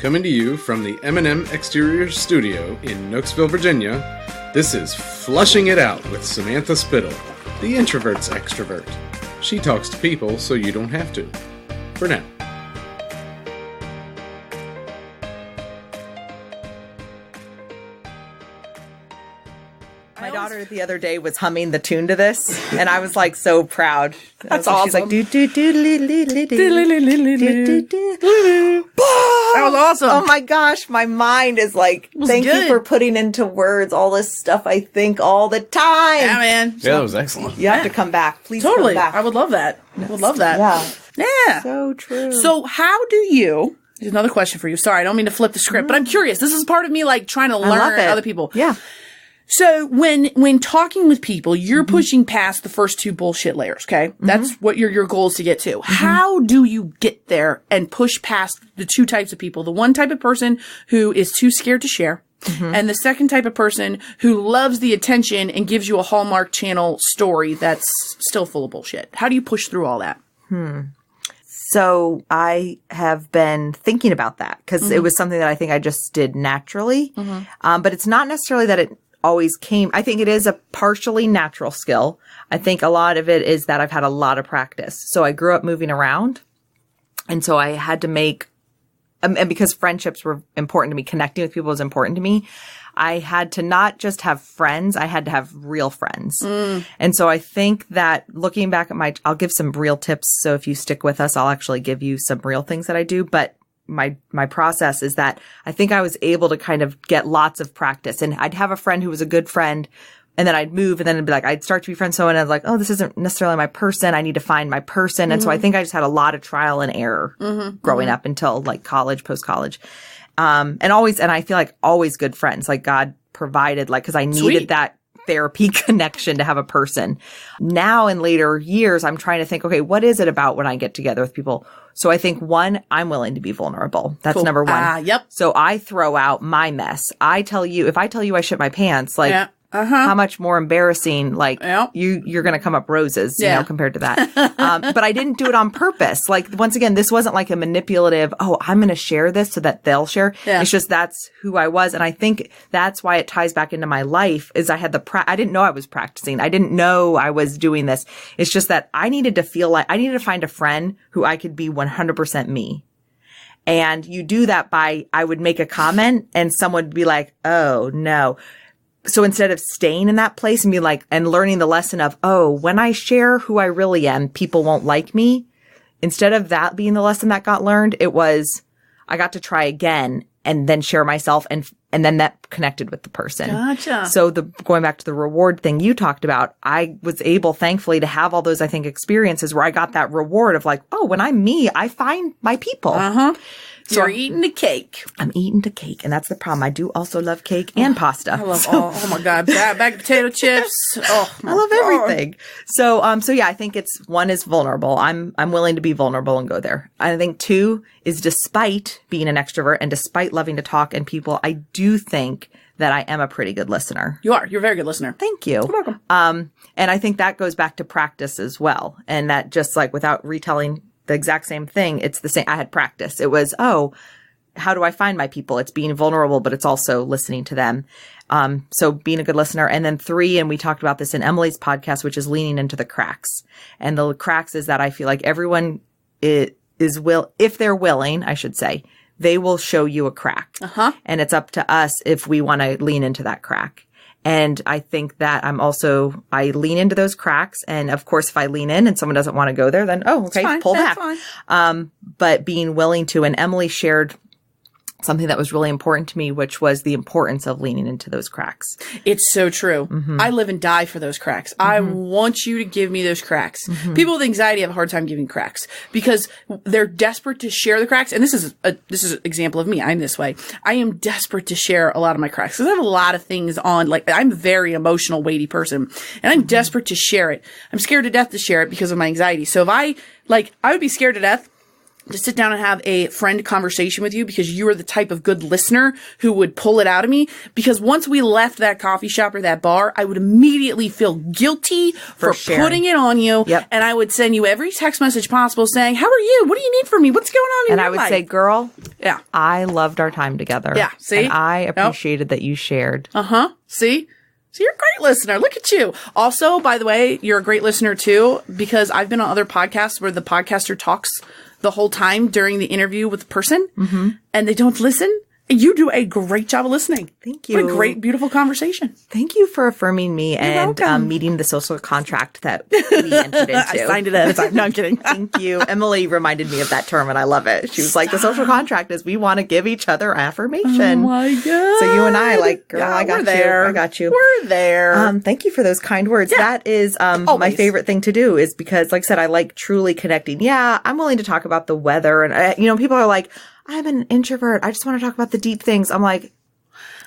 Coming to you from the M&M Exterior Studio in Knoxville, Virginia, this is Flushing It Out with Samantha Spittle, the introvert's extrovert. She talks to people so you don't have to. For now. My daughter the other day was humming the tune to this, and I was like so proud. That's awesome. She's like, do do do do do do do do. That was awesome. Oh my gosh, my mind is like, thank you for putting into words all this stuff I think all the time. Yeah, man. Yeah, that was excellent. You have to come back. Please Totally. come back. I would love that. I would love that. Yeah. Yeah. So true. So how do you, here's another question for you. Sorry, I don't mean to flip the script, but I'm curious. This is part of me like trying to learn other people. Yeah. So when talking with people, you're pushing past the first two bullshit layers, okay? That's what your goal is to get to. How do you get there and push past the two types of people? The one type of person who is too scared to share, and the second type of person who loves the attention and gives you a Hallmark Channel story that's still full of bullshit. How do you push through all that? So I have been thinking about that because it was something that I think I just did naturally. But it's not necessarily that it always came. I think it is a partially natural skill. I think a lot of it is that I've had a lot of practice. So I grew up moving around. And so I had to make, and because friendships were important to me, connecting with people was important to me, I had to not just have friends, I had to have real friends. And so I think that looking back at I'll give some real tips. So if you stick with us, I'll actually give you some real things that I do. But my process is that I think I was able to kind of get lots of practice, and I'd have a friend who was a good friend, and then I'd move, and then it'd be like, I'd start to be friends with someone, and I was like, oh, this isn't necessarily my person. I need to find my person. And so I think I just had a lot of trial and error growing up until like college, post-college. And I feel like always good friends, like God provided, like, cause I needed that therapy connection to have a person. Now in later years, I'm trying to think, okay, what is it about when I get together with people? So I think one, I'm willing to be vulnerable. That's number one. Yep. So I throw out my mess. If I tell you I shit my pants, like how much more embarrassing, like you're going to come up roses, you know, compared to that. But I didn't do it on purpose. Like once again, this wasn't like a manipulative, oh, I'm going to share this so that they'll share. Yeah. It's just, that's who I was. And I think that's why it ties back into my life is I had I didn't know I was practicing. I didn't know I was doing this. It's just that I needed to feel like I needed to find a friend who I could be 100% me. And you do that by, I would make a comment and someone would be like, oh no. So instead of staying in that place and be like, and learning the lesson of, oh, when I share who I really am, people won't like me. Instead of that being the lesson that got learned, it was, I got to try again and then share myself. And then that connected with the person. Gotcha. So going back to the reward thing you talked about, I was able, thankfully, to have all those, I think, experiences where I got that reward of like, oh, when I'm me, I find my people. So you're eating the cake. I'm eating the cake, and that's the problem. I do also love cake and pasta. I love oh my God, bag of potato chips. Oh, I love everything. So yeah, I think one is vulnerable. I'm willing to be vulnerable and go there. I think two is despite being an extrovert and despite loving to talk and people, I do think that I am a pretty good listener. You are. You're a very good listener. Thank you. You're welcome. And I think that goes back to practice as well. And that just like without retelling the exact same thing, it's the same. I had practice. It was, oh, how do I find my people? It's being vulnerable, but it's also listening to them. So being a good listener. And then three, and we talked about this in Emily's podcast, which is leaning into the cracks. And the cracks is that I feel like everyone if they're willing, I should say, they will show you a crack. And it's up to us if we want to lean into that crack. And I think that I lean into those cracks. And of course, if I lean in and someone doesn't want to go there, then, okay, pull back. But being willing to, and Emily shared something that was really important to me, which was the importance of leaning into those cracks. It's so true. I live and die for those cracks. I want you to give me those cracks. People with anxiety have a hard time giving cracks because they're desperate to share the cracks. And this is an example of me. I'm this way. I am desperate to share a lot of my cracks because I have a lot of things on, like I'm a very emotional, weighty person and I'm desperate to share it. I'm scared to death to share it because of my anxiety. So if I would be scared to death to sit down and have a friend conversation with you because you are the type of good listener who would pull it out of me. Because once we left that coffee shop or that bar, I would immediately feel guilty for putting it on you. Yep. And I would send you every text message possible saying, how are you? What do you need from me? What's going on in your life? And I would say, girl, yeah, I loved our time together. Yeah. See? And I appreciated that you shared. Uh-huh. See? So you're a great listener. Look at you. Also, by the way, you're a great listener too, because I've been on other podcasts where the podcaster talks the whole time during the interview with the person and they don't listen. You do a great job of listening. Thank you. What a great, beautiful conversation. Thank you for affirming me and meeting the social contract that we entered into. I signed it at a time. No, I'm kidding. Thank you. Emily reminded me of that term and I love it. She was like, the social contract is we want to give each other affirmation. Oh my God. So you and I, like, girl, Yeah, I got we're there. you. I got you. We're there. Thank you for those kind words. Yeah. That is my favorite thing to do is because, like I said, I like truly connecting. Yeah, I'm willing to talk about the weather. And, people are like, I'm an introvert. I just want to talk about the deep things. I'm like,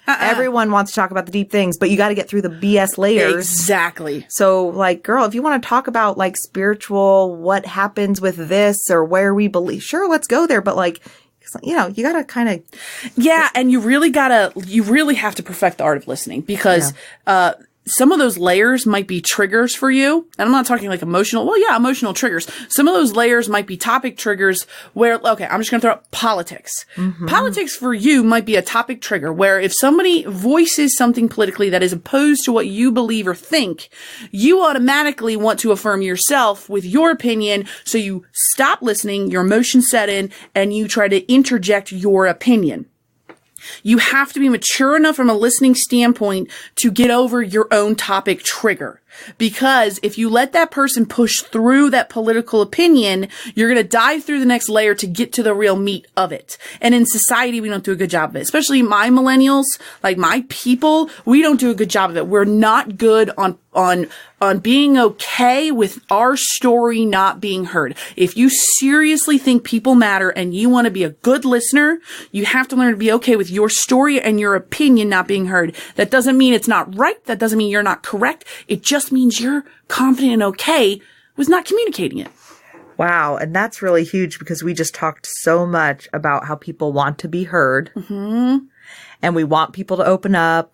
everyone wants to talk about the deep things, but you got to get through the BS layers. Exactly. So, like, girl, if you want to talk about, like, spiritual, what happens with this or where we believe, sure, let's go there. But, like, you got to kind of. Yeah. And you really have to perfect the art of listening because, some of those layers might be triggers for you. And I'm not talking like emotional triggers. Some of those layers might be topic triggers where, okay, I'm just going to throw out politics. Politics for you might be a topic trigger where if somebody voices something politically that is opposed to what you believe or think, you automatically want to affirm yourself with your opinion. So you stop listening, your emotions set in, and you try to interject your opinion. You have to be mature enough from a listening standpoint to get over your own topic trigger. Because if you let that person push through that political opinion, you're going to dive through the next layer to get to the real meat of it. And in society, we don't do a good job of it. Especially my millennials, like my people, we don't do a good job of it. We're not good on being okay with our story not being heard. If you seriously think people matter and you want to be a good listener, you have to learn to be okay with your story and your opinion not being heard. That doesn't mean it's not right. That doesn't mean you're not correct. It just means you're confident and okay with not communicating it. Wow. And that's really huge because we just talked so much about how people want to be heard. And we want people to open up.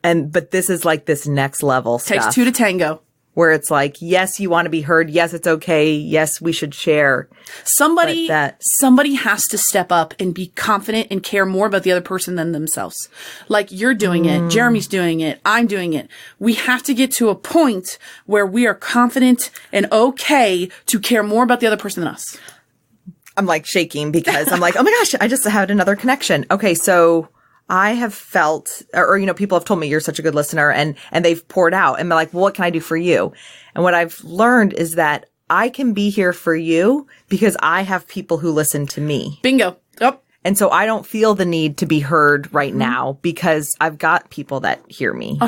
But this is like this next level stuff. Takes two to tango. Where it's like, yes, you want to be heard. Yes, it's okay. Yes, we should share. Somebody has to step up and be confident and care more about the other person than themselves. Like you're doing it. Jeremy's doing it. I'm doing it. We have to get to a point where we are confident and okay to care more about the other person than us. I'm like shaking because I'm like, oh my gosh, I just had another connection. Okay. So I have felt, or people have told me you're such a good listener and they've poured out and they're like, well, what can I do for you? And what I've learned is that I can be here for you because I have people who listen to me. Bingo. Yep. And so I don't feel the need to be heard right now because I've got people that hear me.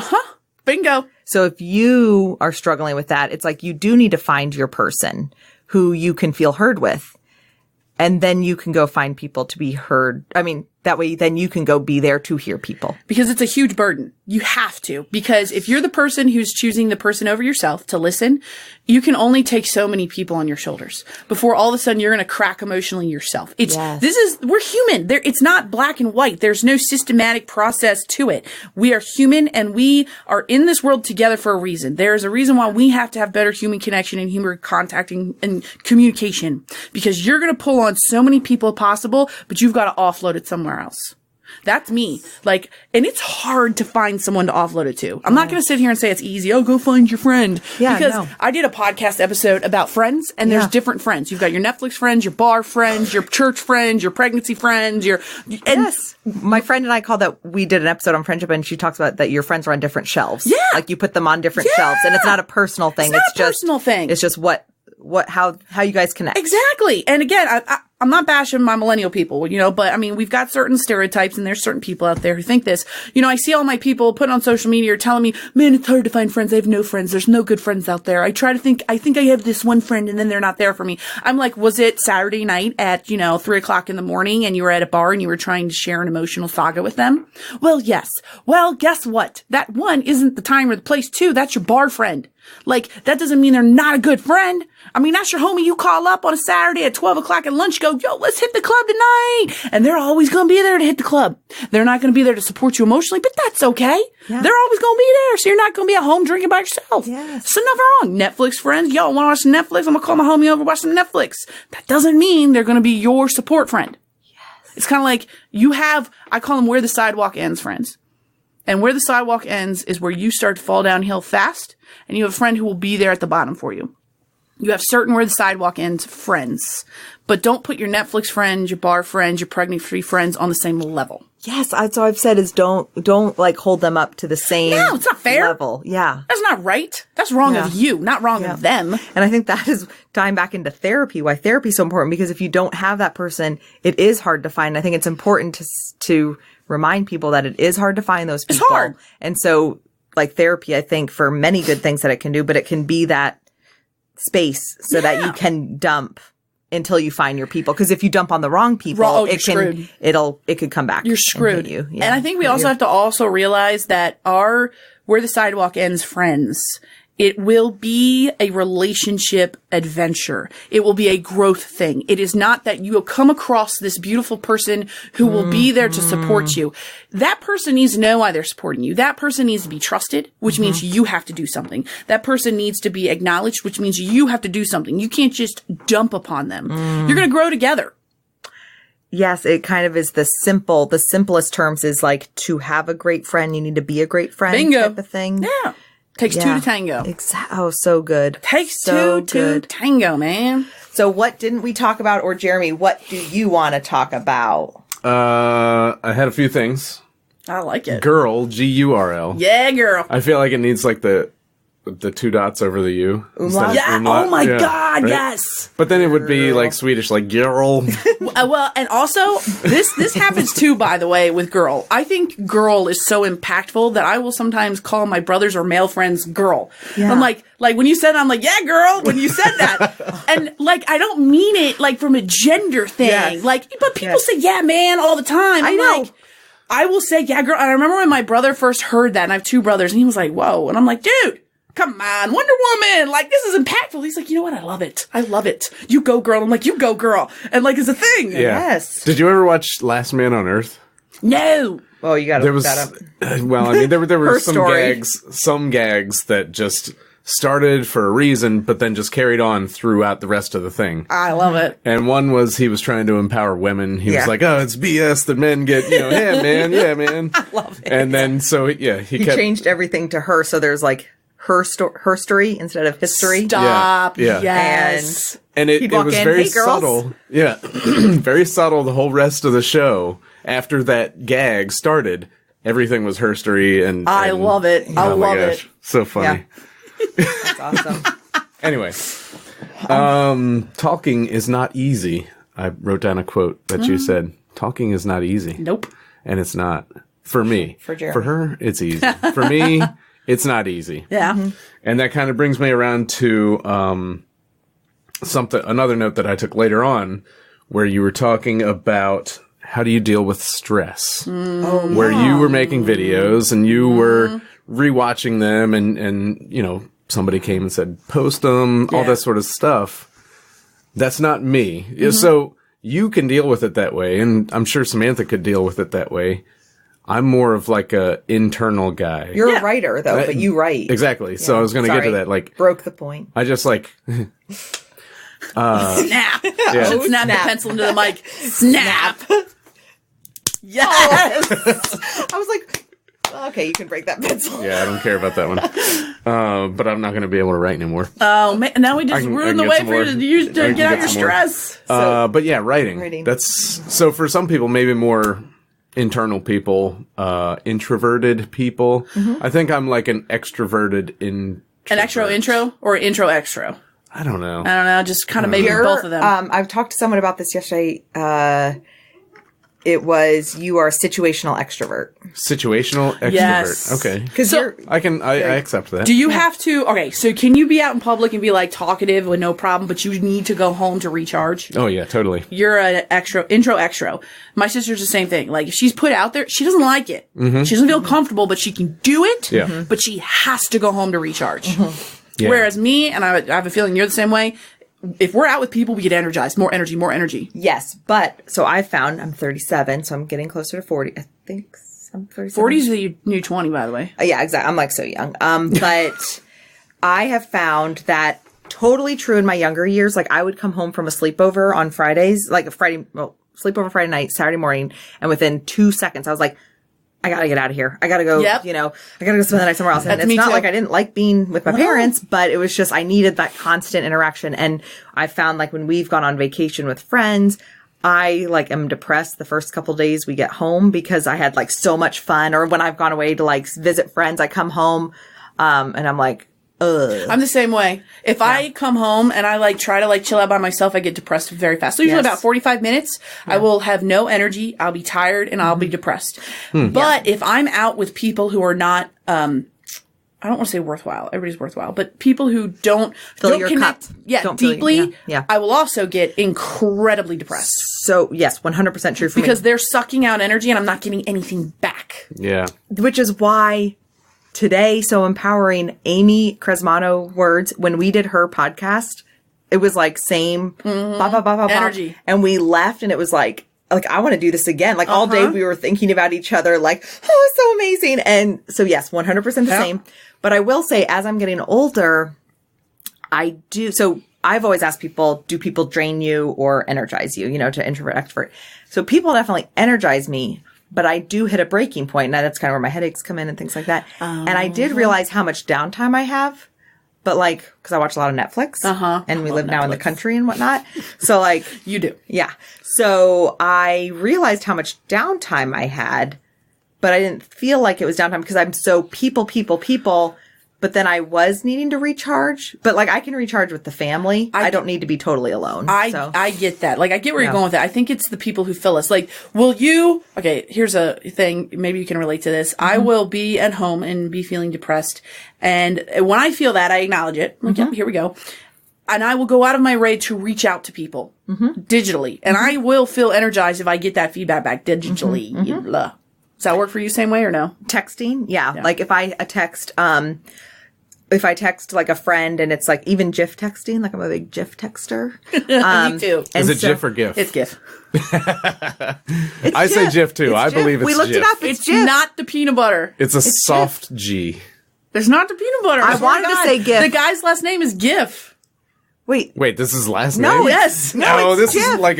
Bingo. So if you are struggling with that, it's like you do need to find your person who you can feel heard with. And then you can go find people to be heard. I mean, that way then you can go be there to hear people. Because it's a huge burden. You have to. Because if you're the person who's choosing the person over yourself to listen, you can only take so many people on your shoulders before all of a sudden you're going to crack emotionally yourself. We're human. It's not black and white. There's no systematic process to it. We are human and we are in this world together for a reason. There's a reason why we have to have better human connection and human contacting and communication because you're going to pull on so many people possible, but you've got to offload it somewhere else. That's me. And it's hard to find someone to offload it to. I'm not going to sit here and say it's easy. Oh, go find your friend. Yeah, because I did a podcast episode about friends and there's different friends. You've got your Netflix friends, your bar friends, your church friends, your pregnancy friends, yes. My friend and I called that, we did an episode on friendship and she talks about that your friends are on different shelves. Yeah. Like you put them on different shelves and it's not a personal thing. It's just a personal thing. It's just how you guys connect. Exactly. And again, I'm not bashing my millennial people, you know, but I mean, we've got certain stereotypes and there's certain people out there who think this. You know, I see all my people putting on social media telling me, man, it's hard to find friends. I have no friends. There's no good friends out there. I think I have this one friend and then they're not there for me. I'm like, was it Saturday night at, 3:00 in the morning and you were at a bar and you were trying to share an emotional saga with them? Well, yes. Well, guess what? That one isn't the time or the place. Two, that's your bar friend. Like, that doesn't mean they're not a good friend. I mean, that's your homie you call up on a Saturday at 12:00 at lunch, go, yo, let's hit the club tonight. And they're always going to be there to hit the club. They're not going to be there to support you emotionally, but that's okay. Yeah. They're always going to be there. So you're not going to be at home drinking by yourself. Yes. So nothing wrong. Netflix friends, yo, want to watch some Netflix? I'm going to call my homie over, watch some Netflix. That doesn't mean they're going to be your support friend. Yes. It's kind of like I call them where the sidewalk ends friends. And where the sidewalk ends is where you start to fall downhill fast, and you have a friend who will be there at the bottom for you. You have certain where the sidewalk ends friends, but don't put your Netflix friends, your bar friends, your pregnant-free friends on the same level. Yes, that's all I've said is don't like hold them up to the same No, it's not fair. level. Yeah. That's not right. That's wrong of you, not wrong of them. And I think that is tying back into therapy, why therapy is so important, because if you don't have that person, it is hard to find. I think it's important to remind people that it is hard to find those people. It's hard. And so, like, therapy, I think, for many good things that it can do, but it can be that space so that you can dump until you find your people. Because if you dump on the wrong people, it could come back. You're screwed. Yeah. And I think we also have to also realize that where the sidewalk ends friends, it will be a relationship adventure. It will be a growth thing. It is not that you will come across this beautiful person who will be there to support you. That person needs to know why they're supporting you. That person needs to be trusted, which means you have to do something. That person needs to be acknowledged, which means you have to do something. You can't just dump upon them. You're going to grow together. Yes, it kind of is the simplest terms is like to have a great friend, you need to be a great friend. Bingo. Type of thing. Yeah. Takes two to tango. Oh, so good. Takes so two to tango, man. So what didn't we talk about? Or Jeremy, what do you want to talk about? I had a few things. I like it. Girl, G-U-R-L. Yeah, girl. I feel like it needs like the two dots over the U. Umlaut? Yeah. Umlaut. Oh my God. Right? Yes. But then it would be like Swedish, like girl. Well, and also this happens too, by the way, with girl. I think girl is so impactful that I will sometimes call my brothers or male friends girl. Yeah. I'm like when you said that, I'm like, yeah, girl, when you said that. And like, I don't mean it like from a gender thing. Yes. Like, but people say, yeah, man, all the time. I know. Like, I will say, yeah, girl. And I remember when my brother first heard that, and I have two brothers, and he was like, whoa. And I'm like, dude. Come on, Wonder Woman! Like, this is impactful. He's like, you know what? I love it. I love it. You go, girl. I'm like, you go, girl. And like, it's a thing. Yeah. Yes. Did you ever watch Last Man on Earth? No. Oh, you gotta look that up. Well, I mean, there were some some gags that just started for a reason, but then just carried on throughout the rest of the thing. I love it. And one was he was trying to empower women. He was like, oh, it's BS that men get, yeah, man, yeah, man. I love it. And then, so, yeah, he changed everything to her, so there's like, her story instead of history. Stop. Yeah. Yes. And it was very subtle. Yeah. Very subtle the whole rest of the show. After that gag started, everything was herstory and I love it. I love it. So funny. Yeah. That's awesome. Anyway. Talking is not easy. I wrote down a quote that you said. Talking is not easy. Nope. And it's not. For me. For Jeremy. For her, it's easy. For me, it's not easy. Yeah. Mm-hmm. And that kind of brings me around to another note that I took later on, where you were talking about how do you deal with stress? Where you were making videos and you were rewatching them and somebody came and said, post them, all that sort of stuff. That's not me. So you can deal with it that way. And I'm sure Samantha could deal with it that way. I'm more of like a internal guy. You're a writer though, but you write. Exactly. Yeah. So I was going to get to that. Like, broke the point. I just like, snap. Yeah. Snap the pencil into the mic. Snap. Yes. I was like, okay, you can break that pencil. Yeah, I don't care about that one. But I'm not going to be able to write anymore. Oh man, now we just ruined the way for you to get out your stress. But yeah, writing. That's so for some people, maybe more internal people, introverted people. I think I'm like an extroverted introvert. An extro intro or intro extro? I don't know. Just kind of maybe both of them. I've talked to someone about this yesterday. It was you are a situational extrovert. Situational extrovert. Yes. Okay. Because I accept that. Do you have to? Okay, so can you be out in public and be like talkative with no problem, but you need to go home to recharge? Oh yeah, totally. You're an intro extro. My sister's the same thing. Like if she's put out there, she doesn't like it. Mm-hmm. She doesn't feel comfortable, but she can do it. Yeah. But she has to go home to recharge. Mm-hmm. Yeah. Whereas me, and I have a feeling you're the same way. If we're out with people, we get energized. More energy. Yes, but so I found I'm 37, so I'm getting closer to 40. I think I'm 37. 40 is the new 20, by the way. Yeah, exactly. I'm like so young. But I have found that totally true in my younger years. Like I would come home from a sleepover on Fridays, like sleepover Friday night, Saturday morning, and within 2 seconds, I was like, I gotta get out of here. I gotta go, I gotta go spend the night somewhere else. And it's not like I didn't like being with my parents, but it was just, I needed that constant interaction. And I found like when we've gone on vacation with friends, I like am depressed the first couple days we get home because I had like so much fun. Or when I've gone away to like visit friends, I come home, and I'm like, ugh. I'm the same way. If I come home and I like try to like chill out by myself, I get depressed very fast. So usually about 45 minutes, I will have no energy. I'll be tired and I'll be depressed. But if I'm out with people who are not, I don't want to say worthwhile. Everybody's worthwhile, but people who don't your connect, cup. deeply. Yeah. I will also get incredibly depressed. So yes, 100% true for Because me. they're sucking out energy and I'm not getting anything back. Yeah. Which is why today, so empowering, Amy Cresmano words, when we did her podcast, it was like same energy. And we left and it was like I want to do this again. Like all day we were thinking about each other like, oh, it's so amazing. And so yes, 100% the same. But I will say as I'm getting older, so I've always asked people, do people drain you or energize you, to introvert, extrovert. So people definitely energize me. But I do hit a breaking point, and that's kind of where my headaches come in and things like that. And I did realize how much downtime I have, but like, because I watch a lot of Netflix, and we live now in the country and whatnot. So like, You do. yeah. So I realized how much downtime I had, but I didn't feel like it was downtime because I'm so people. But then I was needing to recharge, but like I can recharge with the family. I don't need to be totally alone. I get that. Like I get where you're going with that. I think it's the people who fill us. Like, okay, here's a thing. Maybe you can relate to this. I will be at home and be feeling depressed. And when I feel that, I acknowledge it. Like, yep, here we go. And I will go out of my way to reach out to people digitally. And I will feel energized if I get that feedback back digitally. Does that work for you same way or no? Texting? Yeah. Like if I text like a friend and it's like even GIF texting, like I'm a big GIF texter. Me too. Is it GIF or GIF? It's GIF. I say GIF too. I believe it's we looked GIF. it up. It's GIF. not the peanut butter. It's a soft G. There's not the peanut butter. I wanted to say GIF. The guy's last name is GIF. Wait, this is his last no, name? Yes. No, this it's is GIF. like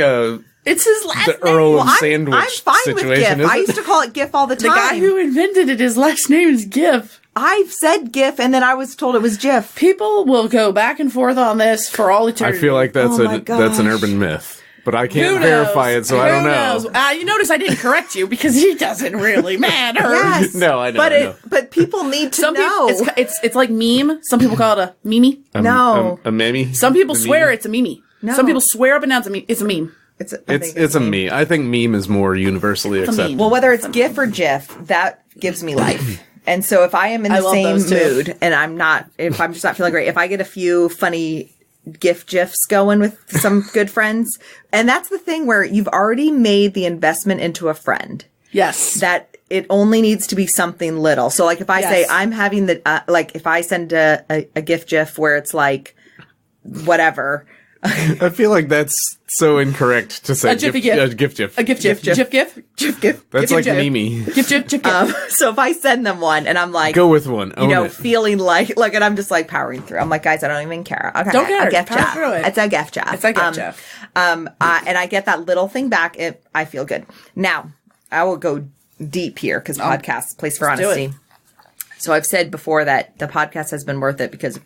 It's his last the name. Earl of I'm Sandwich fine situation, with GIF. is I it? used to call it GIF all the The time. guy who invented it, his last name is GIF. I've said GIF and then I was told it was GIF. People will go back and forth on this for all eternity. I feel like that's Oh my that's an gosh. urban myth, but I Who can't knows? verify it, so I don't Who know. knows? You notice I didn't correct you because he doesn't really matter. Yes. No, I know. But I know. but people need to Some know. people, it's like meme. Some people call it a meme. No. a meme. Some people A swear meme? it's a meme. No. Some people swear up and down it's a meme. It's a meme. I think meme is more universally a meme. accepted. Well, whether it's GIF or GIF, that gives me life. And so if I am in I the love same those too. mood and if I'm just not feeling great, if I get a few funny GIFs going with some good friends, and that's the thing where you've already made the investment into a friend. Yes. That it only needs to be something little. So like if I say I'm having like if I send a GIF where it's like whatever. I feel like that's so incorrect to say. A jiffy-gif. A GIF. A GIF. GIF. That's like meme. GIF. So if I send them one and I'm like, Go with one. Own it. feeling like, and I'm just like powering through. I'm like, guys, I don't even care. Okay. Don't care. A gift Power job. through it. It's a gift job. It's a gift job. And I get that little thing back. I feel good. Now, I will go deep here because podcast, place for do honesty. it. So I've said before that the podcast has been worth it because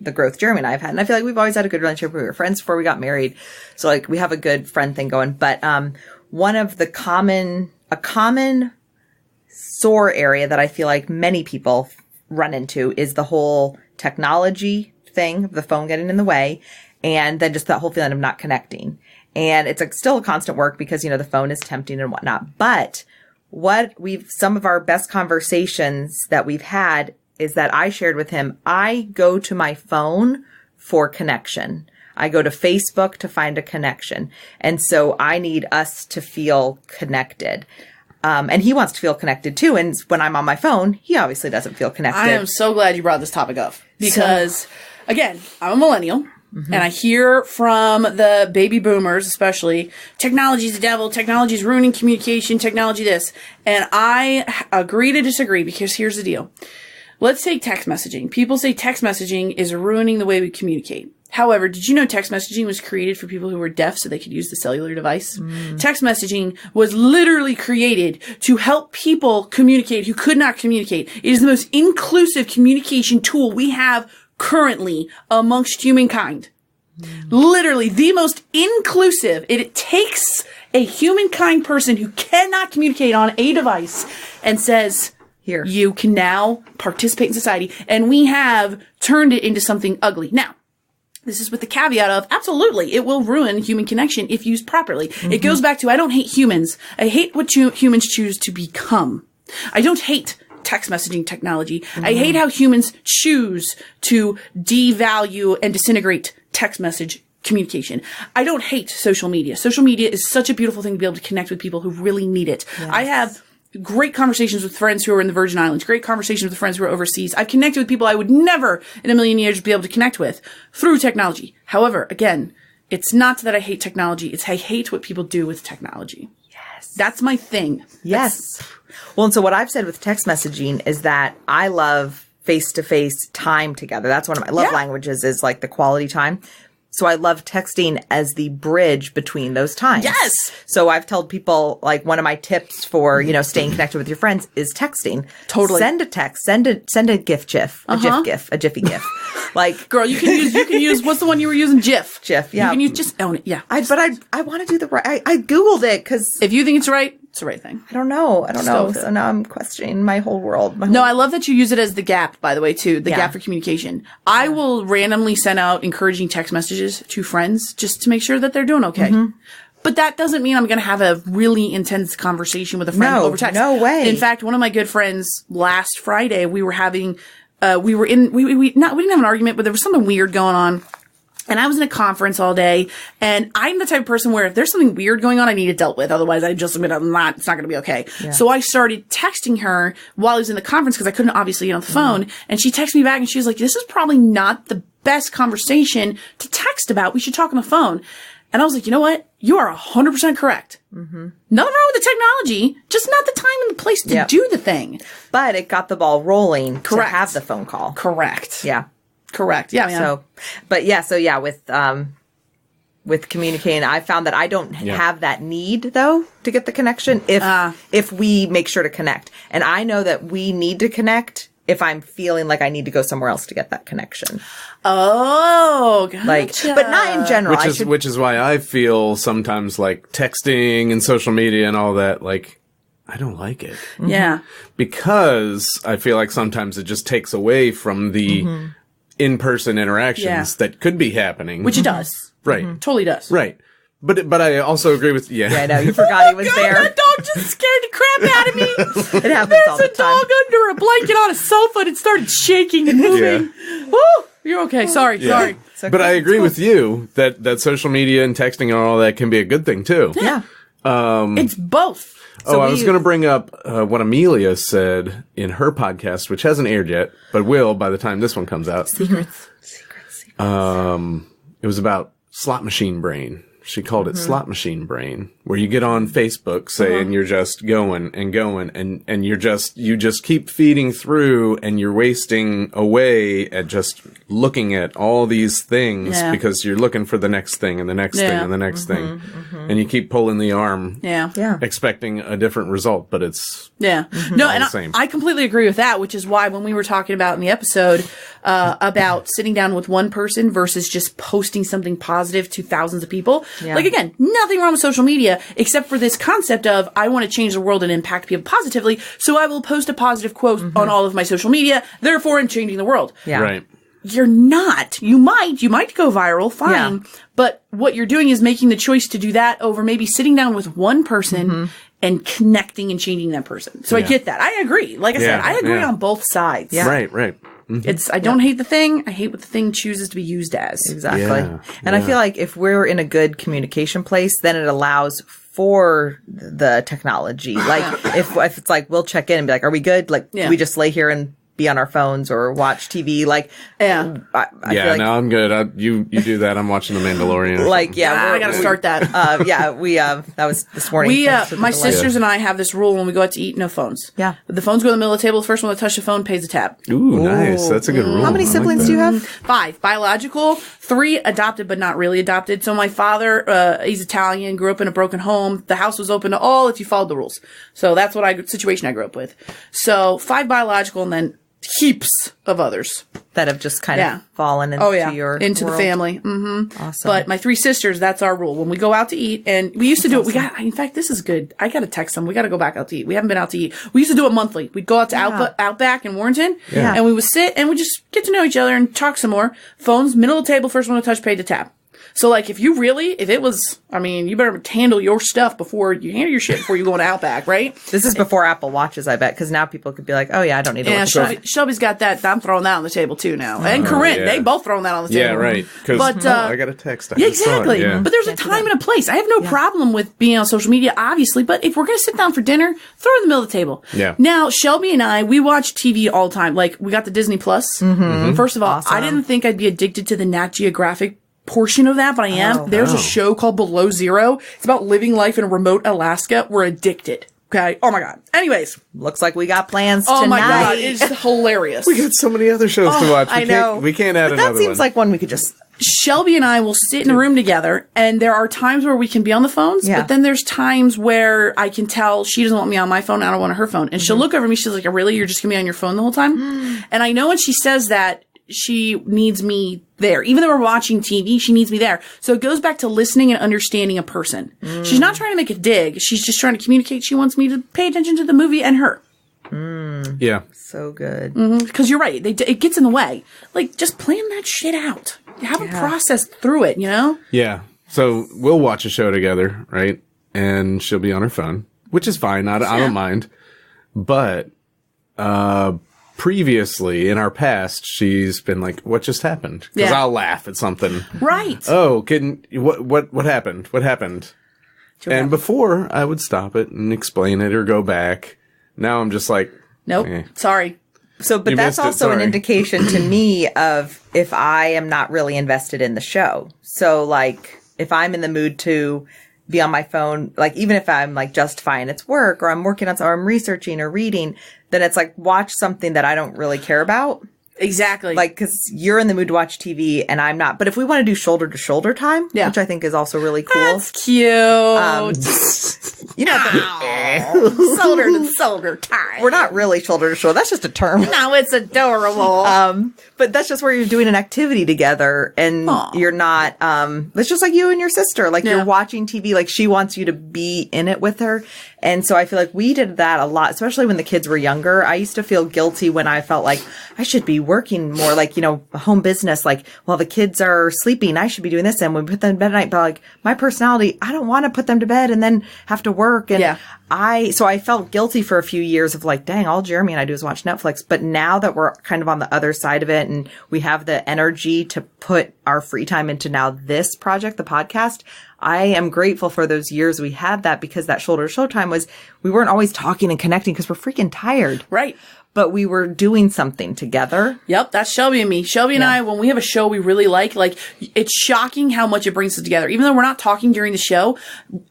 the growth Jeremy and I have had. And I feel like we've always had a good relationship. We were friends before we got married. So like we have a good friend thing going. But one of the common sore area that I feel like many people run into is the whole technology thing, the phone getting in the way, and then just that whole feeling of not connecting. And it's still a constant work because, the phone is tempting and whatnot. But some of our best conversations that we've had is that I shared with him, I go to my phone for connection. I go to Facebook to find a connection. And so I need us to feel connected. And he wants to feel connected too. And when I'm on my phone, he obviously doesn't feel connected. I am so glad you brought this topic up because, again, I'm a millennial. And I hear from the baby boomers, especially, technology's the devil, technology's ruining communication, technology this. And I agree to disagree because here's the deal. Let's take text messaging. People say text messaging is ruining the way we communicate. However, did you know text messaging was created for people who were deaf so they could use the cellular device? Text messaging was literally created to help people communicate who could not communicate. It is the most inclusive communication tool we have currently amongst humankind. Literally the most inclusive. It takes a humankind person who cannot communicate on a device and says, here, you can now participate in society. And we have turned it into something ugly. Now, this is with the caveat of, absolutely, it will ruin human connection if used properly. It goes back to, I don't hate humans. I hate what humans choose to become. I don't hate text messaging technology. I hate how humans choose to devalue and disintegrate text message communication. I don't hate social media. Social media is such a beautiful thing to be able to connect with people who really need it. Yes. I have great conversations with friends who are in the Virgin Islands, great conversations with friends who are overseas. I've connected with people I would never in a million years be able to connect with through technology. However, again, it's not that I hate technology. It's I hate what people do with technology. Yes. That's my thing. Yes. Well, and so what I've said with text messaging is that I love face-to-face time together. That's one of my love languages is like the quality time. So I love texting as the bridge between those times. Yes. So I've told people, like, one of my tips for, staying connected with your friends is texting. Totally. Send a text. Send a GIF, a jiffy-gif. Like, girl, you can use, what's the one you were using? GIF. GIF, yeah. You can use, just own it, yeah. But I want to do the right, I Googled it because. If you think it's right, it's the right thing. I don't know. So now I'm questioning my whole world. I love that you use it as the gap, by the way, too. The gap for communication. I will randomly send out encouraging text messages to friends just to make sure that they're doing okay. But that doesn't mean I'm going to have a really intense conversation with a friend over text. No way. In fact, one of my good friends last Friday, we were having, we didn't have an argument, but there was something weird going on. And I was in a conference all day, and I'm the type of person where if there's something weird going on, I need it dealt with. Otherwise, it's not going to be okay. Yeah. So I started texting her while I was in the conference because I couldn't obviously get on the phone. And she texted me back and she was like, this is probably not the best conversation to text about. We should talk on the phone. And I was like, you know what? You are 100% correct. Nothing wrong with the technology, just not the time and the place to do the thing. But it got the ball rolling to have the phone call. Correct. Yeah. Correct. Yeah. With communicating, I found that I don't have that need though to get the connection if we make sure to connect. And I know that we need to connect if I'm feeling like I need to go somewhere else to get that connection. Oh, gotcha. But not in general. Which is why I feel sometimes like texting and social media and all that, like, I don't like it. Yeah. Because I feel like sometimes it just takes away from the in-person interactions that could be happening. Which it does. Right. Totally does. Right. But I also agree with, Yeah, I know. You forgot he was there. That dog just scared the crap out of me. It happens all the time. There's a dog under a blanket on a sofa and it started shaking and moving. Woo! You're okay. Sorry. Okay. But I agree with you that social media and texting and all that can be a good thing too. Yeah. It's both. I was going to bring up what Amelia said in her podcast, which hasn't aired yet, but will by the time this one comes out. Secrets. It was about slot machine brain. She called it slot machine brain, where you get on Facebook, say, and you're just going and going, and you just keep feeding through, and you're wasting away at just looking at all these things because you're looking for the next thing and the next thing and the next thing, and you keep pulling the arm, expecting a different result, but it's no, and I completely agree with that, which is why when we were talking about in the episode about sitting down with one person versus just posting something positive to thousands of people. Yeah. Like, again, nothing wrong with social media, except for this concept of, I want to change the world and impact people positively, so I will post a positive quote on all of my social media, therefore I'm changing the world. Yeah. Right. you're not. You might go viral, fine. Yeah. But what you're doing is making the choice to do that over maybe sitting down with one person and connecting and changing that person. So I get that. I agree. Like I said, I agree on both sides. Yeah. Right. I don't hate the thing. I hate what the thing chooses to be used as. Exactly. Yeah, And I feel like if we're in a good communication place, then it allows for the technology. Like if it's like, we'll check in and be like, are we good? Like we just lay here and be on our phones or watch TV. Like, I feel like, no, I'm good. You do that. I'm watching The Mandalorian. Like, I gotta start that. That was this morning. My sisters and I have this rule when we go out to eat, no phones. Yeah. The phones go in the middle of the table. The first one that touches the phone pays the tab. Ooh, nice. That's a good rule. How many siblings do you have? 5 biological, 3 adopted but not really adopted. So my father, he's Italian, grew up in a broken home. The house was open to all if you followed the rules. So that's what situation I grew up with. So 5 biological and then heaps of others that have just kind of fallen into into world. The family. Mm-hmm. Awesome. But my 3 sisters, that's our rule. When we go out to eat, and we used to do it. In fact, this is good. I got to text them. We got to go back out to eat. We haven't been out to eat. We used to do it monthly. We'd go out to Outback in Warrenton, and we would sit and we just get to know each other and talk some more. Phones, middle of the table, first one to touch, paid the tab. So, like, if you better handle your stuff before you handle your shit before you go into Outback, right? This is before Apple Watches, I bet, because now people could be like, oh, yeah, I don't need to watch that. Shelby's got that. I'm throwing that on the table, too, now. And Corinne, they both throwing that on the table. Yeah, right. But, I got a text. Exactly. But there's a time and a place. I have no problem with being on social media, obviously, but if we're going to sit down for dinner, throw it in the middle of the table. Yeah. Now, Shelby and I, we watch TV all the time. Like, we got the Disney Plus. Mm-hmm. First of all, I didn't think I'd be addicted to the Nat Geographic portion of that, but I am. There's a show called Below Zero. It's about living life in remote Alaska. We're addicted. Okay. Oh my God. Anyways. Looks like we got plans tonight. Oh my God. It's hilarious. We got so many other shows to watch. I know. We can't add another one. That seems like one we could just... Shelby and I will sit in a room together, and there are times where we can be on the phones, but then there's times where I can tell she doesn't want me on my phone, I don't want her phone. And she'll look over me, she's like, really? You're just going to be on your phone the whole time? And I know when she says that, she needs me there. Even though we're watching TV, she needs me there. So it goes back to listening and understanding a person. She's not trying to make a dig. She's just trying to communicate. She wants me to pay attention to the movie and her. Yeah. So good. Because you're right. It gets in the way. Like, just plan that shit out. You haven't processed through it, you know? Yeah. So we'll watch a show together, right? And she'll be on her phone, which is fine. I don't mind. But, previously, in our past, she's been like, what just happened? Because I'll laugh at something. Right. Oh, what happened? What happened? And before, I would stop it and explain it or go back. Now I'm just like, nope. Sorry. So, but that's also an indication to me of if I am not really invested in the show. So, like, if I'm in the mood to be on my phone, like, even if I'm like justifying it's work or I'm working on, or I'm researching or reading, then it's like, watch something that I don't really care about. Exactly. Like, because you're in the mood to watch TV and I'm not. But if we want to do shoulder to shoulder time, which I think is also really cool. That's cute. You know, shoulder to shoulder time. We're not really shoulder to shoulder. That's just a term. No, it's adorable. But that's just where you're doing an activity together and you're not, it's just like you and your sister. Like you're watching TV, like she wants you to be in it with her. And so I feel like we did that a lot, especially when the kids were younger. I used to feel guilty when I felt like I should be working more, like, you know, home business, like, while the kids are sleeping, I should be doing this. And we put them to bed at night, but like my personality, I don't want to put them to bed and then have to work. And so I felt guilty for a few years of like, dang, all Jeremy and I do is watch Netflix. But now that we're kind of on the other side of it and we have the energy to put our free time into now this project, the podcast, I am grateful for those years we had that, because that shoulder to shoulder time was, we weren't always talking and connecting because we're freaking tired. Right. But we were doing something together. Yep, that's Shelby and me. Shelby and I, when we have a show we really like, it's shocking how much it brings us together. Even though we're not talking during the show,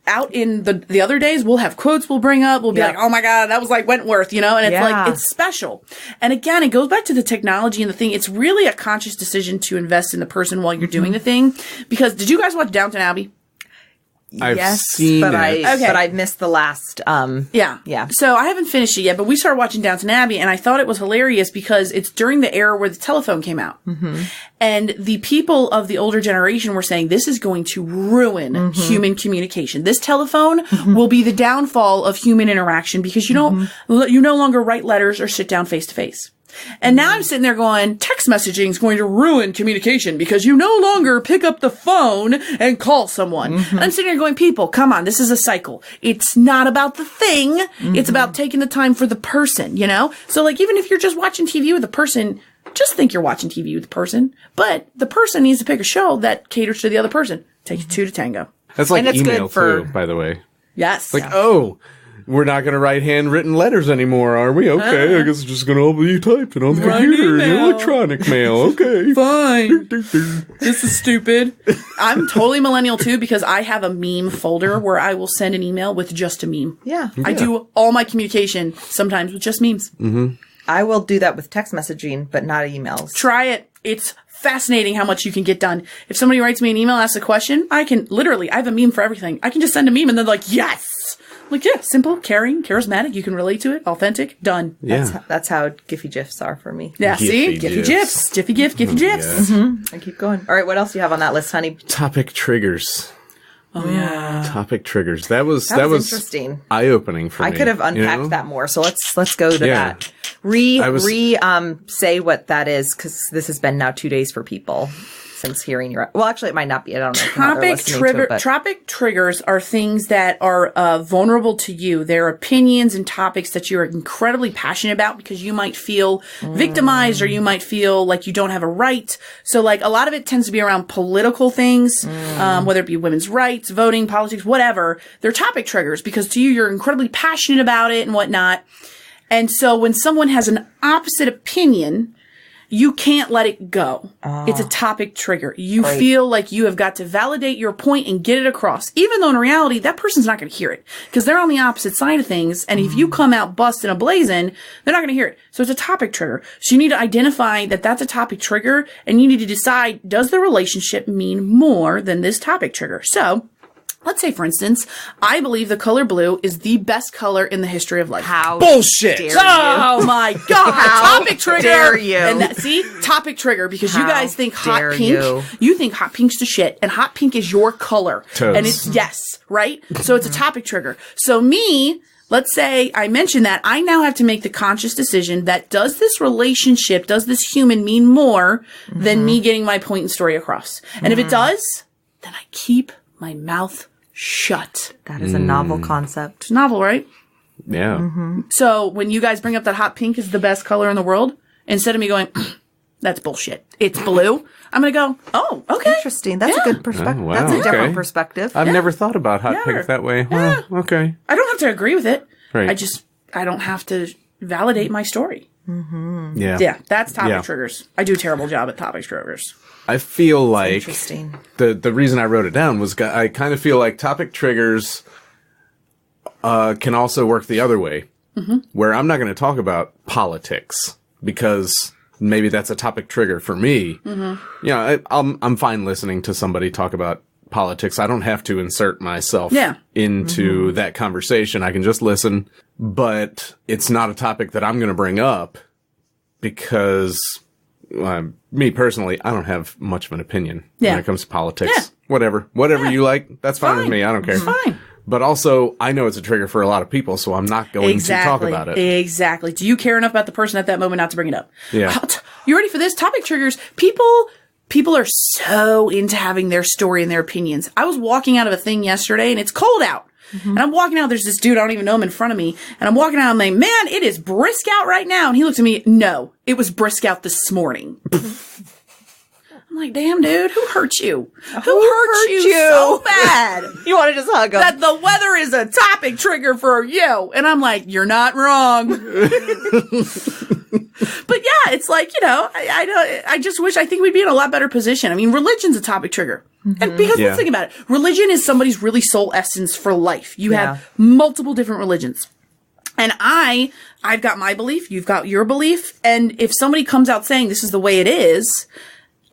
out in the other days, we'll have quotes we'll bring up. We'll be like, oh my God, that was like Wentworth, you know? And it's like, it's special. And again, it goes back to the technology and the thing. It's really a conscious decision to invest in the person while you're doing the thing. Because did you guys watch Downton Abbey? I've seen it. But I missed the last, Yeah. So I haven't finished it yet, but we started watching Downton Abbey and I thought it was hilarious because it's during the era where the telephone came out. Mm-hmm. And the people of the older generation were saying, this is going to ruin human communication. This telephone will be the downfall of human interaction because you don't, you no longer write letters or sit down face to face. And now I'm sitting there going, text messaging is going to ruin communication because you no longer pick up the phone and call someone. And I'm sitting there going, people, come on, this is a cycle. It's not about the thing. It's about taking the time for the person, you know? So like, even if you're just watching TV with a person, just think you're watching TV with the person, but the person needs to pick a show that caters to the other person. Takes two to tango. That's like And it's email good for- too, by the way. Yes. Like, oh, we're not going to write handwritten letters anymore, are we? Okay, I guess it's just going to all be typing on the Write computer and email. electronic mail. Okay. Fine. This is stupid. I'm totally millennial too because I have a meme folder where I will send an email with just a meme. Yeah. I do all my communication sometimes with just memes. I will do that with text messaging, but not emails. Try it. It's fascinating how much you can get done. If somebody writes me an email, asks a question, I can literally, I have a meme for everything. I can just send a meme and they're like, yes. I'm like, yeah, simple, caring, charismatic. You can relate to it. Authentic. Done. Yeah. That's how jiffy-gifs are for me. Yeah. See? Jiffy-gifs. Jiffy-gifs. Jiffy-gif, Jiffy-gifs. Yeah. I keep going. All right, what else do you have on that list, honey? Topic triggers. Oh, yeah. Topic triggers. That was Interesting. eye-opening for me. I could have unpacked that more, so let's go to that. Say what that is, because this has been now 2 days for people since hearing your. Well, actually, it might not be. I don't know. Topic triggers are things that are vulnerable to you. They're opinions and topics that you're incredibly passionate about because you might feel victimized or you might feel like you don't have a right. So, like, a lot of it tends to be around political things, whether it be women's rights, voting, politics, whatever. They're topic triggers because to you, you're incredibly passionate about it and whatnot. And so when someone has an opposite opinion, you can't let it go. It's a topic trigger. You feel like you have got to validate your point and get it across, even though in reality, that person's not going to hear it because they're on the opposite side of things. And if you come out busting a blazing, they're not going to hear it. So it's a topic trigger. So you need to identify that that's a topic trigger and you need to decide, does the relationship mean more than this topic trigger? So let's say, for instance, I believe the color blue is the best color in the history of life. How Bullshit. dare Oh my God! Topic trigger. Dare you? And that, see, topic trigger because you guys think hot dare pink. You think hot pink's the shit, and hot pink is your color. Totes. And it's yes, right? So it's a topic trigger. So me. Let's say I mentioned that I now have to make the conscious decision that does this relationship, does this human mean more than me getting my point and story across? And if it does, then I keep my mouth shut. That is a novel concept. It's novel, right? Yeah. So when you guys bring up that hot pink is the best color in the world, instead of me going, that's bullshit, it's blue, I'm going to go, oh, okay. Interesting. That's a good perspective. Oh, wow, That's a different okay. perspective. I've never thought about hot pink that way. Well, okay. I don't have to agree with it. Right. I don't have to validate my story. Yeah. Yeah, that's topic Yeah. triggers. I do a terrible job at topic triggers. I feel like Interesting. the reason I wrote it down was I kind of feel like topic triggers can also work the other way, where I'm not going to talk about politics because maybe that's a topic trigger for me. Yeah, I'm fine listening to somebody talk about politics. I don't have to insert myself into that conversation. I can just listen, but it's not a topic that I'm going to bring up because me personally, I don't have much of an opinion when it comes to politics. Yeah. Whatever you like, that's fine with me. I don't care. It's fine. But also, I know it's a trigger for a lot of people, so I'm not going to talk about it. Exactly. Do you care enough about the person at that moment not to bring it up? Yeah. You ready for this? Topic triggers. People are so into having their story and their opinions. I was walking out of a thing yesterday and it's cold out. And I'm walking out, there's this dude, I don't even know him in front of me. And I'm walking out, I'm like, man, it is brisk out right now. And he looks at me, no, it was brisk out this morning. I'm like, damn, dude, who hurt you? Who hurt you so bad? You want to just hug him. That the weather is a topic trigger for you. And I'm like, you're not wrong. But yeah, it's like, I just wish, I think we'd be in a lot better position. I mean, religion's a topic trigger. And because let's think about it. Religion is somebody's really soul essence for life. You have multiple different religions. And I've got my belief, you've got your belief. And if somebody comes out saying this is the way it is,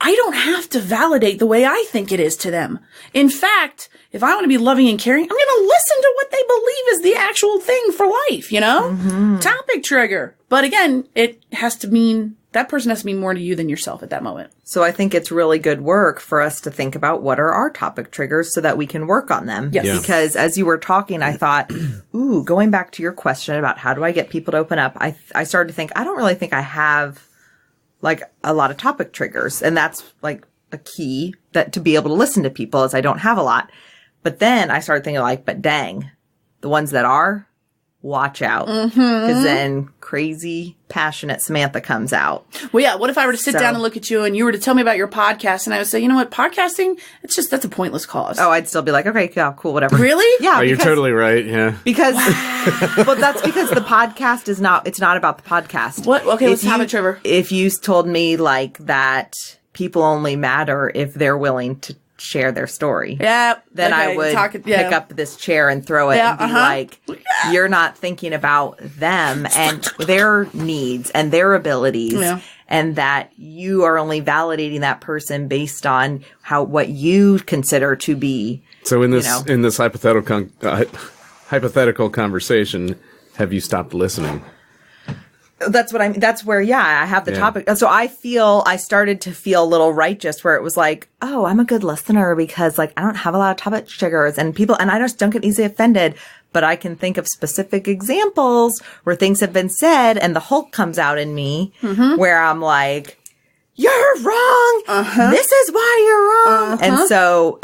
I don't have to validate the way I think it is to them. In fact, if I want to be loving and caring, I'm going to listen to what they believe is the actual thing for life, you know? Mm-hmm. Topic trigger. But again, it has to mean, that person has to mean more to you than yourself at that moment. So I think it's really good work for us to think about what are our topic triggers so that we can work on them. Yes. Yeah. Because as you were talking, I thought, ooh, going back to your question about how do I get people to open up, I started to think, I don't really think I have like a lot of topic triggers. And that's like a key that to be able to listen to people is I don't have a lot. But then I started thinking like, but dang, the ones that are, watch out. Because then crazy, passionate Samantha comes out. Well, yeah. What if I were to sit down and look at you and you were to tell me about your podcast and I would say, you know what, podcasting, that's a pointless cause. Oh, I'd still be like, okay, yeah, cool, whatever. Really? Yeah. Oh, you're totally right. Yeah. Because, well, that's because the podcast it's not about the podcast. What? Okay, let's have it, Trevor. If you told me like that people only matter if they're willing to share their story. Yeah. Then I would pick up this chair and throw it and be like, you're not thinking about them and their needs and their abilities and that you are only validating that person based on what you consider to be. So in this hypothetical conversation, have you stopped listening? That's what I mean. That's where, I have the topic. So I started to feel a little righteous where it was like, oh, I'm a good listener because like I don't have a lot of topic triggers and I just don't get easily offended, but I can think of specific examples where things have been said and the Hulk comes out in me where I'm like, you're wrong. This is why you're wrong.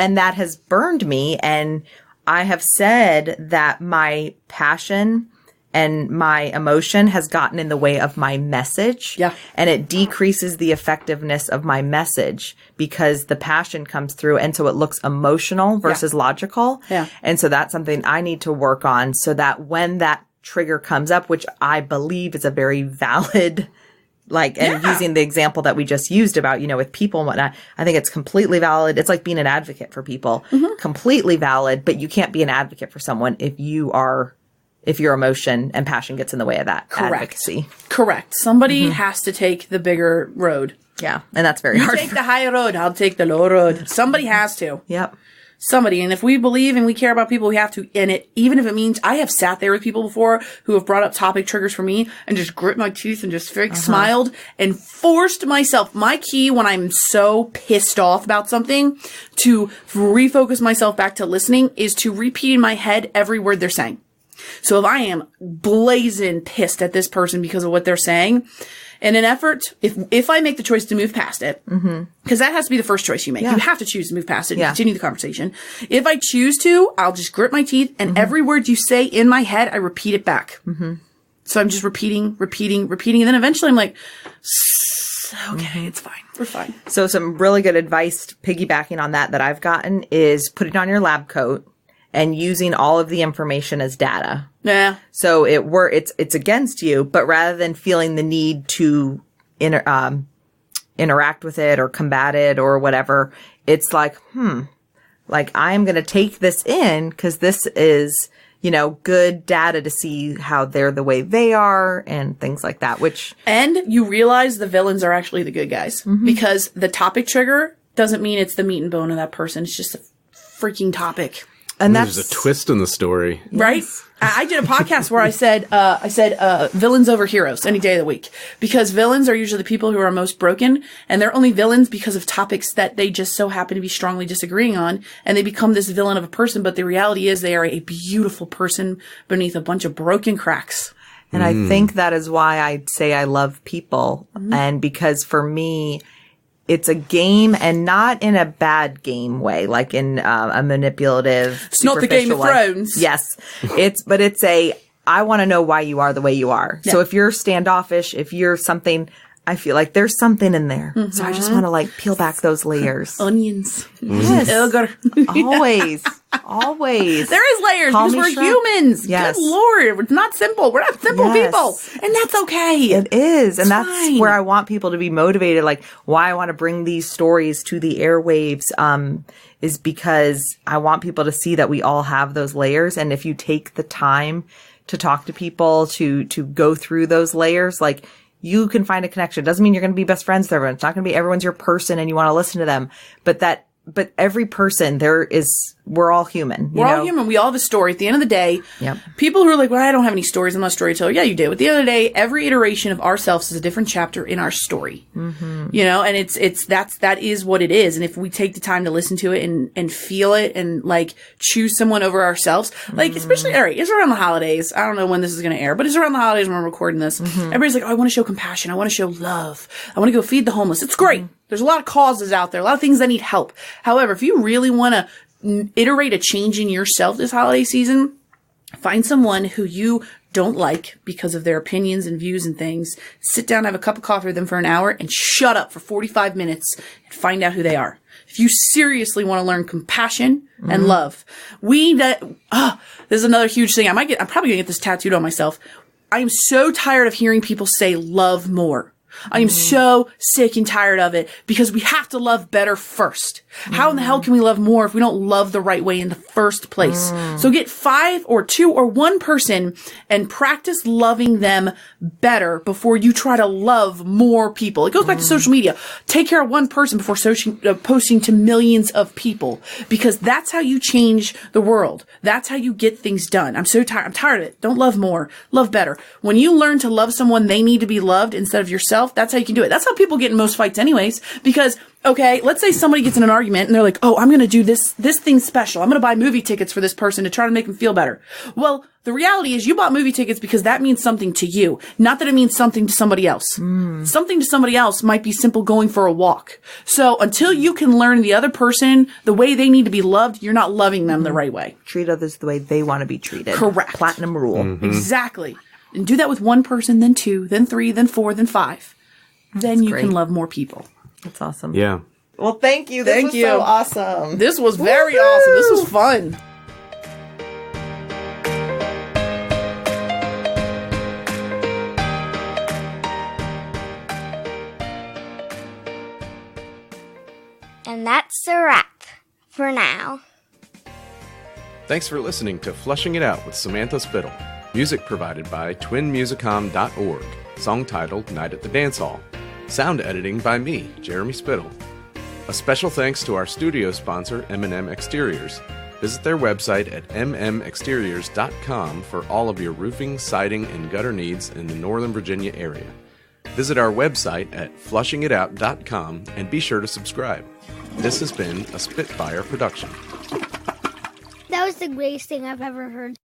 And that has burned me. And I have said that my passion and my emotion has gotten in the way of my message. Yeah. And it decreases the effectiveness of my message because the passion comes through. And so it looks emotional versus logical. Yeah. And so that's something I need to work on so that when that trigger comes up, which I believe is a very valid, using the example that we just used about, with people and whatnot, I think it's completely valid. It's like being an advocate for people. Completely valid, but you can't be an advocate for someone if your emotion and passion gets in the way of that advocacy. Correct. Somebody has to take the bigger road. Yeah. And that's very hard. You take the high road, I'll take the low road. Somebody has to. Yep. Somebody. And if we believe and we care about people, we have to. And even if it means I have sat there with people before who have brought up topic triggers for me and just grit my teeth and just smiled and forced myself. My key when I'm so pissed off about something to refocus myself back to listening is to repeat in my head every word they're saying. So if I am blazing pissed at this person because of what they're saying, in an effort, if I make the choice to move past it, because that has to be the first choice you make. You have to choose to move past it and continue the conversation. If I choose to, I'll just grit my teeth and every word you say in my head, I repeat it back. So I'm just repeating. And then eventually I'm like, okay, it's fine. We're fine. So some really good advice piggybacking on that I've gotten is put it on your lab coat. And using all of the information as data. Yeah. So it's against you, but rather than feeling the need to interact with it or combat it or whatever, it's like, like I'm going to take this in because this is, good data to see how they're the way they are and things like that, And you realize the villains are actually the good guys because the topic trigger doesn't mean it's the meat and bone of that person. It's just a freaking topic. And there's a twist in the story. Right? I did a podcast where I said villains over heroes any day of the week because villains are usually the people who are most broken and they're only villains because of topics that they just so happen to be strongly disagreeing on and they become this villain of a person. But the reality is they are a beautiful person beneath a bunch of broken cracks. And I think that is why I say I love people. And because for me, it's a game and not in a bad game way, like in a manipulative, it's not the Game of Thrones. Yes. It's I want to know why you are the way you are. Yeah. So if you're standoffish, if you're something, I feel like there's something in there. So I just want to peel back those layers. Onions. Yes. Always. There is layers because we're humans. Yes. Good Lord. It's not simple. We're not simple people. And that's okay. It is. And that's fine. Where I want people to be motivated. Like why I want to bring these stories to the airwaves, is because I want people to see that we all have those layers. And if you take the time to talk to people, to go through those layers, like you can find a connection. It doesn't mean you're going to be best friends with everyone. It's not going to be everyone's your person and you want to listen to them. But every person we're all human. We're all human. We all have a story. At the end of the day, Yep. people who are like, well, I don't have any stories. I'm not a storyteller. Yeah, you do. At the end of the day, every iteration of ourselves is a different chapter in our story. Mm-hmm. You know, and that is what it is. And if we take the time to listen to it and feel it and like choose someone over ourselves, like especially, all right, it's around the holidays. I don't know when this is going to air, but it's around the holidays when we're recording this. Everybody's like, oh, I want to show compassion. I want to show love. I want to go feed the homeless. It's great. There's a lot of causes out there, a lot of things that need help. However, if you really want to iterate a change in yourself this holiday season, find someone who you don't like because of their opinions and views and things. Sit down, have a cup of coffee with them for an hour, and shut up for 45 minutes and find out who they are. If you seriously want to learn compassion and love, this is another huge thing. I'm probably gonna get this tattooed on myself. I am so tired of hearing people say love more. I am so sick and tired of it because we have to love better first. How in the hell can we love more if we don't love the right way in the first place? So get 5 or 2 or 1 person and practice loving them better before you try to love more people. It goes back to social media. Take care of 1 person before posting to millions of people, because that's how you change the world. That's how you get things done. I'm so tired. I'm tired of it. Don't love more. Love better. When you learn to love someone, they need to be loved instead of yourself. That's how you can do it. That's how people get in most fights anyways, because okay, let's say somebody gets in an argument and they're like, oh, I'm going to do this thing special. I'm going to buy movie tickets for this person to try to make them feel better. Well, the reality is you bought movie tickets because that means something to you, not that it means something to somebody else. Something to somebody else might be simple going for a walk. So until you can learn the other person the way they need to be loved, you're not loving them the right way. Treat others the way they want to be treated. Correct. Platinum rule. Exactly. And do that with 1 person, then 2, then 3, then 4, then 5. Then you can love more people. That's awesome. Yeah. Well, thank you. This was so awesome. This was very awesome. This was fun. And that's a wrap for now. Thanks for listening to Flushing It Out with Samantha Spittle. Music provided by twinmusicom.org. Song titled Night at the Dance Hall. Sound editing by me, Jeremy Spittle. A special thanks to our studio sponsor, M&M Exteriors. Visit their website at mmexteriors.com for all of your roofing, siding, and gutter needs in the Northern Virginia area. Visit our website at flushingitout.com and be sure to subscribe. This has been a Spitfire production. That was the greatest thing I've ever heard.